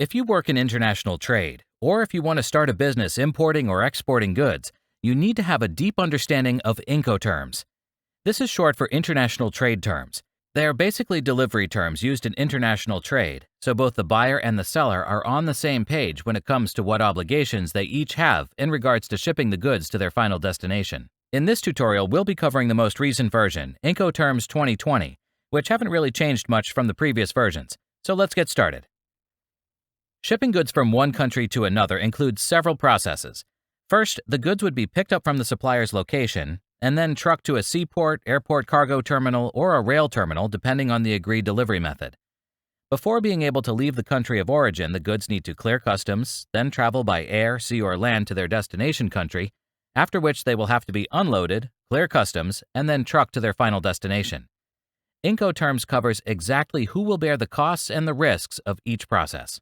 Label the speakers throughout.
Speaker 1: If you work in international trade, or if you want to start a business importing or exporting goods, you need to have a deep understanding of Incoterms. This is short for international trade terms. They are basically delivery terms used in international trade, so both the buyer and the seller are on the same page when it comes to what obligations they each have in regards to shipping the goods to their final destination. In this tutorial, we'll be covering the most recent version, Incoterms 2020, which haven't really changed much from the previous versions. So let's get started. Shipping goods from one country to another includes several processes. First, the goods would be picked up from the supplier's location and then trucked to a seaport, airport cargo terminal, or a rail terminal depending on the agreed delivery method. Before being able to leave the country of origin, the goods need to clear customs, then travel by air, sea, or land to their destination country, after which they will have to be unloaded, clear customs, and then trucked to their final destination. Incoterms covers exactly who will bear the costs and the risks of each process.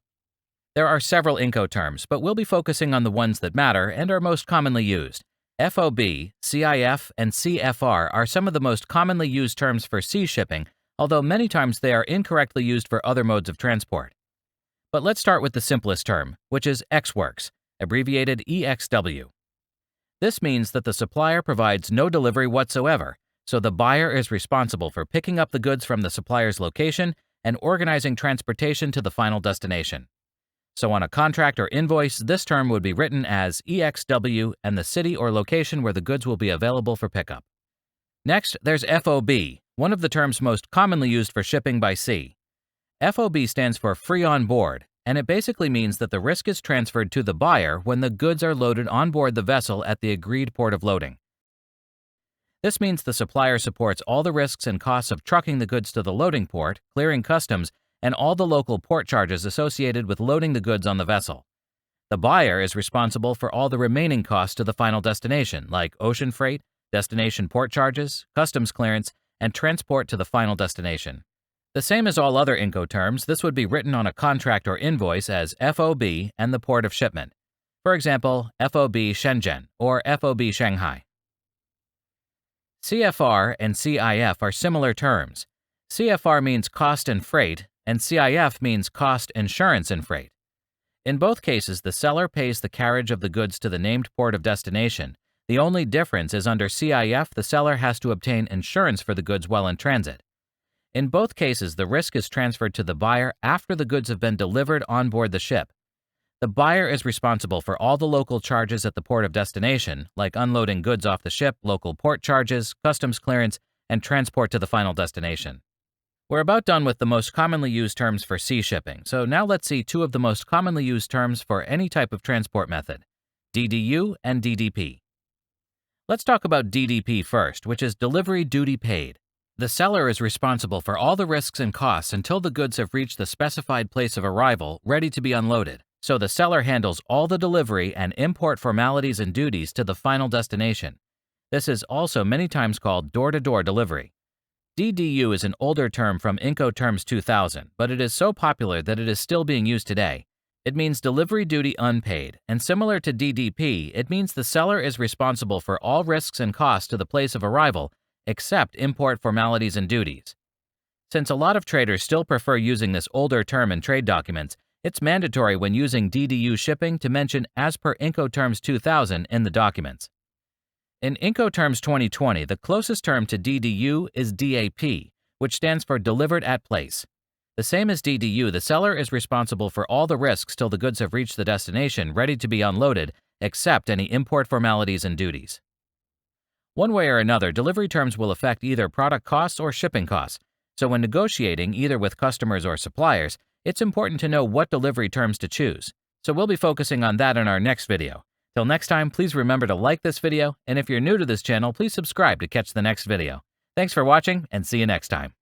Speaker 1: There are several Incoterms, but we'll be focusing on the ones that matter and are most commonly used. FOB, CIF, and CFR are some of the most commonly used terms for sea shipping, although many times they are incorrectly used for other modes of transport. But let's start with the simplest term, which is ex-works, abbreviated EXW. This means that the supplier provides no delivery whatsoever, so the buyer is responsible for picking up the goods from the supplier's location and organizing transportation to the final destination. So on a contract or invoice, this term would be written as EXW and the city or location where the goods will be available for pickup. Next, there's FOB, one of the terms most commonly used for shipping by sea. FOB stands for free on board, and it basically means that the risk is transferred to the buyer when the goods are loaded on board the vessel at the agreed port of loading. This means the supplier supports all the risks and costs of trucking the goods to the loading port, clearing customs, and all the local port charges associated with loading the goods on the vessel. The buyer is responsible for all the remaining costs to the final destination, like ocean freight, destination port charges, customs clearance, and transport to the final destination. The same as all other Incoterms, this would be written on a contract or invoice as FOB and the port of shipment. For example, FOB Shenzhen or FOB Shanghai. CFR and CIF are similar terms. CFR means cost and freight, and CIF means cost, insurance, and freight. In both cases, the seller pays the carriage of the goods to the named port of destination. The only difference is under CIF, the seller has to obtain insurance for the goods while in transit. In both cases, the risk is transferred to the buyer after the goods have been delivered on board the ship. The buyer is responsible for all the local charges at the port of destination, like unloading goods off the ship, local port charges, customs clearance, and transport to the final destination. We're about done with the most commonly used terms for sea shipping, so now let's see two of the most commonly used terms for any type of transport method, DDU and DDP. Let's talk about DDP first, which is delivery duty paid. The seller is responsible for all the risks and costs until the goods have reached the specified place of arrival, ready to be unloaded. So the seller handles all the delivery and import formalities and duties to the final destination. This is also many times called door-to-door delivery. DDU is an older term from Incoterms 2000, but it is so popular that it is still being used today. It means delivery duty unpaid, and similar to DDP, it means the seller is responsible for all risks and costs to the place of arrival, except import formalities and duties. Since a lot of traders still prefer using this older term in trade documents, it's mandatory when using DDU shipping to mention as per Incoterms 2000 in the documents. In Incoterms 2020, the closest term to DDU is DAP, which stands for Delivered at Place. The same as DDU, the seller is responsible for all the risks till the goods have reached the destination ready to be unloaded, except any import formalities and duties. One way or another, delivery terms will affect either product costs or shipping costs, so when negotiating either with customers or suppliers, it's important to know what delivery terms to choose. So we'll be focusing on that in our next video. Till next time, please remember to like this video, and if you're new to this channel, please subscribe to catch the next video. Thanks for watching, and see you next time.